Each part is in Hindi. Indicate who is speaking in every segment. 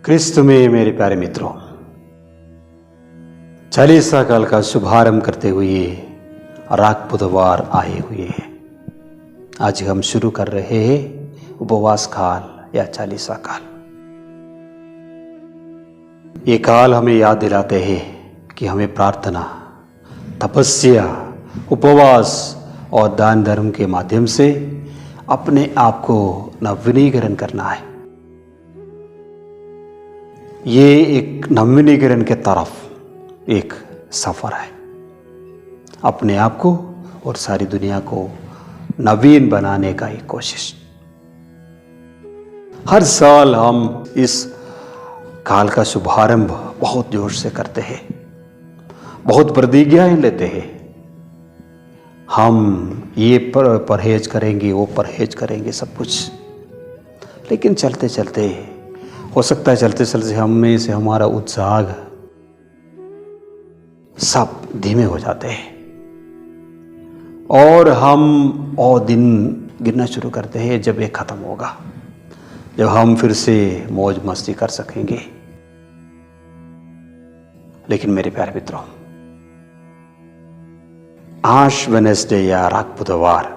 Speaker 1: क्रिस्त में मेरे प्यारे मित्रों, चालीसा काल का शुभारंभ करते हुए राग बुधवार आए हुए हैं। आज हम शुरू कर रहे हैं उपवास काल या चालीसा काल। ये काल हमें याद दिलाते हैं कि हमें प्रार्थना, तपस्या, उपवास और दान धर्म के माध्यम से अपने आप को नवीनीकरण करना है। ये एक नवीनीकरण के तरफ एक सफर है। अपने आप को और सारी दुनिया को नवीन बनाने का एक कोशिश। हर साल हम इस काल का शुभारंभ बहुत जोश से करते हैं, बहुत प्रतिज्ञाएं लेते हैं। हम ये परहेज करेंगे, वो परहेज करेंगे, सब कुछ। लेकिन चलते चलते हो सकता है चलते चलते हम में से हमारा उत्साह सब धीमे हो जाते हैं और हम और दिन गिनना शुरू करते हैं जब ये खत्म होगा, जब हम फिर से मौज मस्ती कर सकेंगे। लेकिन मेरे प्यारे मित्रों, आश वेडनेसडे या राग बुधवार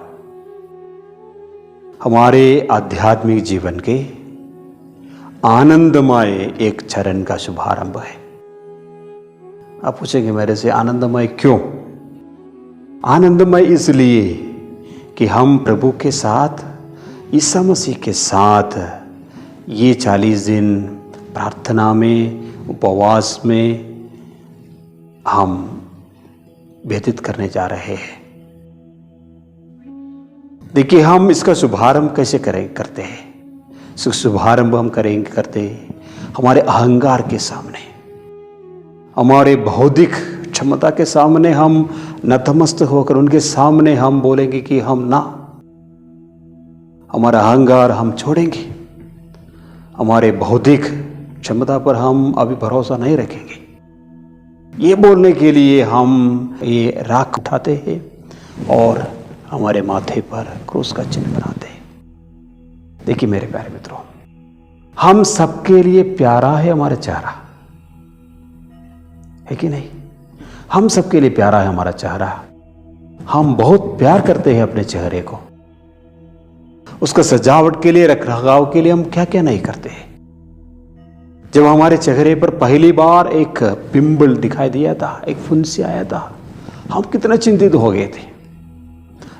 Speaker 1: हमारे आध्यात्मिक जीवन के आनंदमय एक चरण का शुभारंभ है। आप पूछेंगे मेरे से, आनंदमय क्यों? आनंदमय इसलिए कि हम प्रभु के साथ, ईसा मसीह के साथ ये 40 दिन प्रार्थना में, उपवास में हम व्यतीत करने जा रहे हैं। देखिए, हम इसका शुभारंभ कैसे करते हैं। शुभारंभ हम करते हमारे अहंकार के सामने, हमारे बौद्धिक क्षमता के सामने हम नतमस्तक होकर उनके सामने हम बोलेंगे कि हम ना, हमारा अहंकार हम छोड़ेंगे, हमारे बौद्धिक क्षमता पर हम अभी भरोसा नहीं रखेंगे। ये बोलने के लिए हम ये राख उठाते हैं और हमारे माथे पर क्रूस का चिन्ह बनाते हैं। देखिए मेरे प्यारे मित्रों, हम सबके लिए प्यारा है हमारा चेहरा, है कि नहीं? हम सबके लिए प्यारा है हमारा चेहरा। हम बहुत प्यार करते हैं अपने चेहरे को। उसका सजावट के लिए, रखरखाव के लिए हम क्या क्या नहीं करते हैं। जब हमारे चेहरे पर पहली बार एक पिंपल दिखाई दिया था, एक फुंसी आया था, हम कितना चिंतित हो गए थे।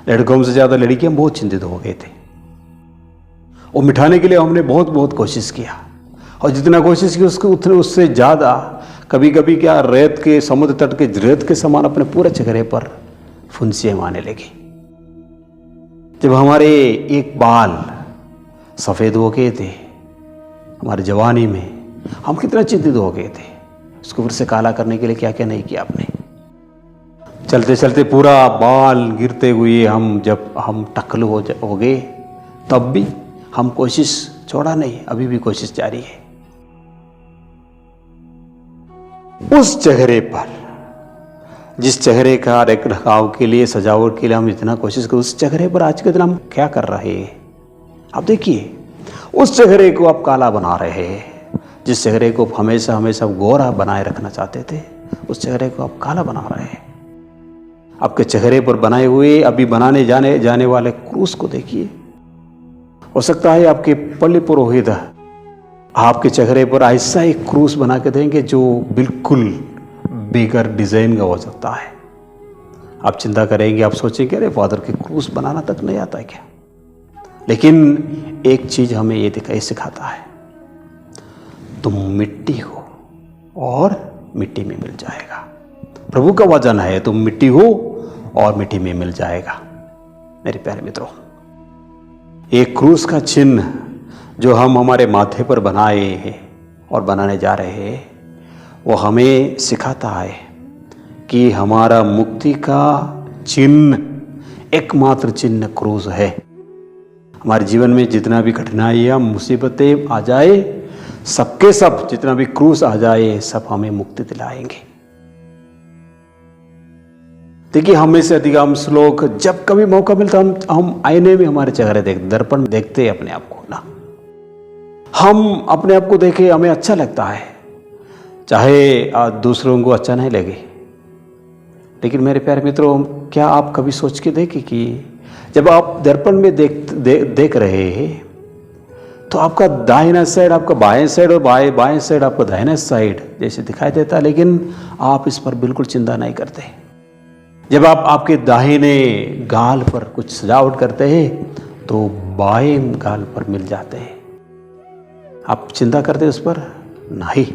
Speaker 1: लड़कों से ज्यादा लड़कियां बहुत चिंतित हो गए थे। वो मिटाने के लिए हमने बहुत कोशिश किया, और जितना कोशिश की उससे ज़्यादा कभी कभी क्या, रेत के, समुद्र तट के रेत के समान अपने पूरे चेहरे पर फुंसियाँ आने लगी। जब हमारे एक बाल सफ़ेद हो गए थे हमारी जवानी में, हम कितना चिंतित हो गए थे। उसको फिर से काला करने के लिए क्या क्या नहीं किया आपने। चलते चलते पूरा बाल गिरते हुए जब हम टकलू हो गए, तब भी हम कोशिश छोड़ा नहीं, अभी भी कोशिश जारी है। उस चेहरे पर, जिस चेहरे का रखरखाव के लिए, सजावट के लिए हम इतना कोशिश कर, उस चेहरे पर आज के दिन हम क्या कर रहे हैं? आप देखिए, उस चेहरे को आप काला बना रहे हैं। जिस चेहरे को हमेशा हमेशा गोरा बनाए रखना चाहते थे, उस चेहरे को आप काला बना रहे हैं। आपके चेहरे पर बनाए हुए, अभी बनाने जाने वाले क्रूस को देखिए। हो सकता है आपके पल्ली पुरोहित आपके चेहरे पर ऐसा एक क्रूस बना के देंगे जो बिल्कुल बेगर डिजाइन का हो सकता है। आप चिंता करेंगे, आप सोचेंगे अरे फादर के क्रूस बनाना तक नहीं आता है क्या? लेकिन एक चीज हमें ये सिखाता है, तुम मिट्टी हो और मिट्टी में मिल जाएगा। प्रभु का वचन है, तुम मिट्टी हो और मिट्टी में मिल जाएगा। मेरे प्यारे मित्रों, एक क्रूस का चिन्ह जो हम हमारे माथे पर बनाए हैं और बनाने जा रहे हैं, वो हमें सिखाता है कि हमारा मुक्ति का चिन्ह, एकमात्र चिन्ह क्रूस है। हमारे जीवन में जितना भी कठिनाइयाँ, मुसीबतें आ जाए, सबके सब जितना भी क्रूस आ जाए, सब हमें मुक्ति दिलाएंगे। देखिए, हमें से अधिकांश लोग जब कभी मौका मिलता हम आईने में हमारे चेहरे देखते, दर्पण देखते अपने आप को ना। हम अपने आप को देखें, हमें अच्छा लगता है, चाहे दूसरों को अच्छा नहीं लगे। लेकिन मेरे प्यारे मित्रों, क्या आप कभी सोच के देखें कि जब आप दर्पण में देख रहे हैं तो आपका दाहिना साइड आपका बाएं साइड और बाएं साइड आपका दाहिना साइड जैसे दिखाई देता है, लेकिन आप इस पर बिल्कुल चिंता नहीं करते। जब आप आपके दाहिने गाल पर कुछ सजावट करते हैं तो बाएं गाल पर मिल जाते हैं। आप चिंता करते उस पर? नहीं।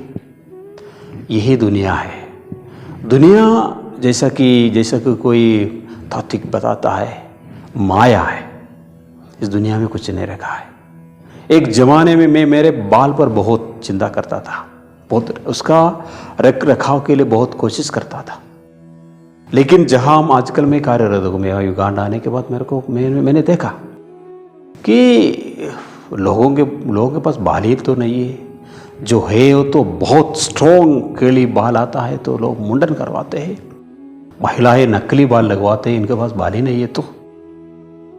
Speaker 1: यही दुनिया है। दुनिया जैसा कि कोई तात्विक बताता है, माया है। इस दुनिया में कुछ नहीं रखा है। एक जमाने में मैं मेरे बाल पर बहुत चिंता करता था, बहुत उसका रख रखाव के लिए बहुत कोशिश करता था। लेकिन जहां हम आजकल में कार्यरत हो, मैं युगांडा आने के बाद मैंने देखा कि लोगों के पास बाल ही तो नहीं है। जो है वो तो बहुत स्ट्रॉन्ग केली बाल आता है तो लोग मुंडन करवाते हैं। महिलाएं नकली बाल लगवाते हैं, इनके पास बाल ही नहीं है तो।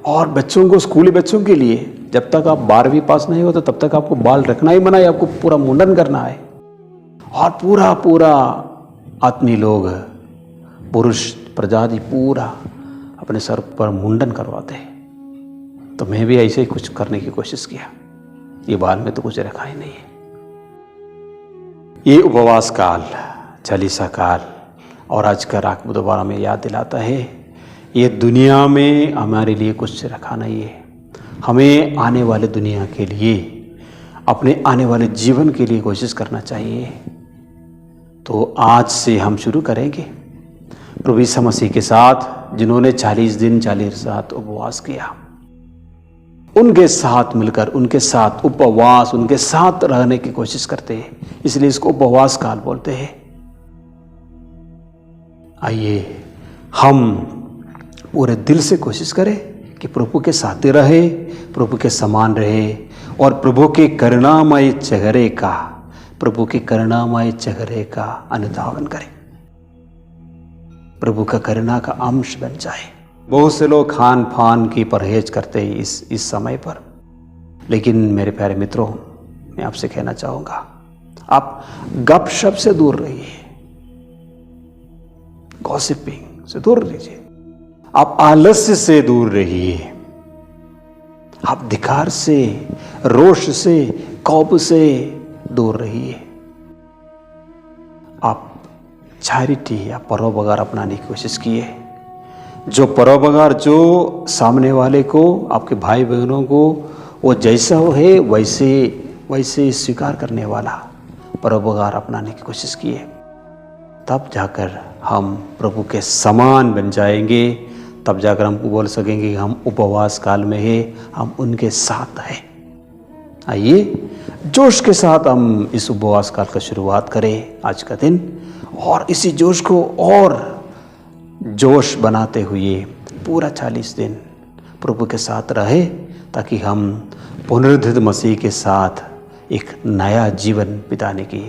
Speaker 1: और बच्चों को, स्कूली बच्चों के लिए, जब तक आप 12वीं पास नहीं हो तो तब तक आपको बाल रखना ही मना है, आपको पूरा मुंडन करना है। और पूरा आदमी लोग, पुरुष प्रजाति पूरा अपने सर पर मुंडन करवाते हैं। तो मैं भी ऐसे ही कुछ करने की कोशिश किया। ये बाल में तो कुछ रखा ही नहीं है। ये उपवास काल, चालीसा काल और आज का राग दोबारा में याद दिलाता है, ये दुनिया में हमारे लिए कुछ रखा नहीं है। हमें आने वाले दुनिया के लिए, अपने आने वाले जीवन के लिए कोशिश करना चाहिए। तो आज से हम शुरू करेंगे प्रभु यीशु मसीह के साथ, जिन्होंने 40 दिन 40 रात उपवास किया, उनके साथ मिलकर, उनके साथ उपवास, उनके साथ रहने की कोशिश करते हैं। इसलिए इसको उपवास काल बोलते हैं। आइए हम पूरे दिल से कोशिश करें कि प्रभु के साथ रहे, प्रभु के समान रहे और प्रभु के करुणामय चेहरे का अनुधावन करें। प्रभु का करुणा का अंश बन जाए। बहुत से लोग खान पान की परहेज करते हैं इस समय पर, लेकिन मेरे प्यारे मित्रों, मैं आपसे कहना चाहूँगा, आप गपशप से दूर रहिए, गॉसिपिंग से दूर रहिए, आप आलस्य से दूर रहिए, आप धिक्कार से, रोष से, कोप से दूर रहिए। आप चैरिटी या परोपकार अपनाने की कोशिश कीजिए। जो परोपकार, जो सामने वाले को, आपके भाई बहनों को, वो जैसा वो है वैसे स्वीकार करने वाला परोपकार अपनाने की कोशिश कीजिए। तब जाकर हम प्रभु के समान बन जाएंगे। तब जाकर हम बोल सकेंगे कि हम उपवास काल में हैं, हम उनके साथ हैं। आइए जोश के साथ हम इस उपवास काल का शुरुआत करें आज का दिन, और इसी जोश को और जोश बनाते हुए पूरा 40 दिन प्रभु के साथ रहे, ताकि हम पुनरुत्थित मसीह के साथ एक नया जीवन बिताने के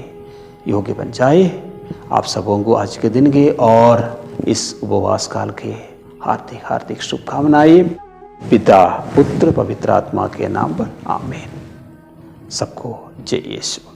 Speaker 1: योग्य बन जाए। आप सबों को आज के दिन के और इस उपवास काल के हार्दिक हार्दिक शुभकामनाएं पिता, पुत्र, पवित्र आत्मा के नाम पर। आमीन। सबको जय यीशु।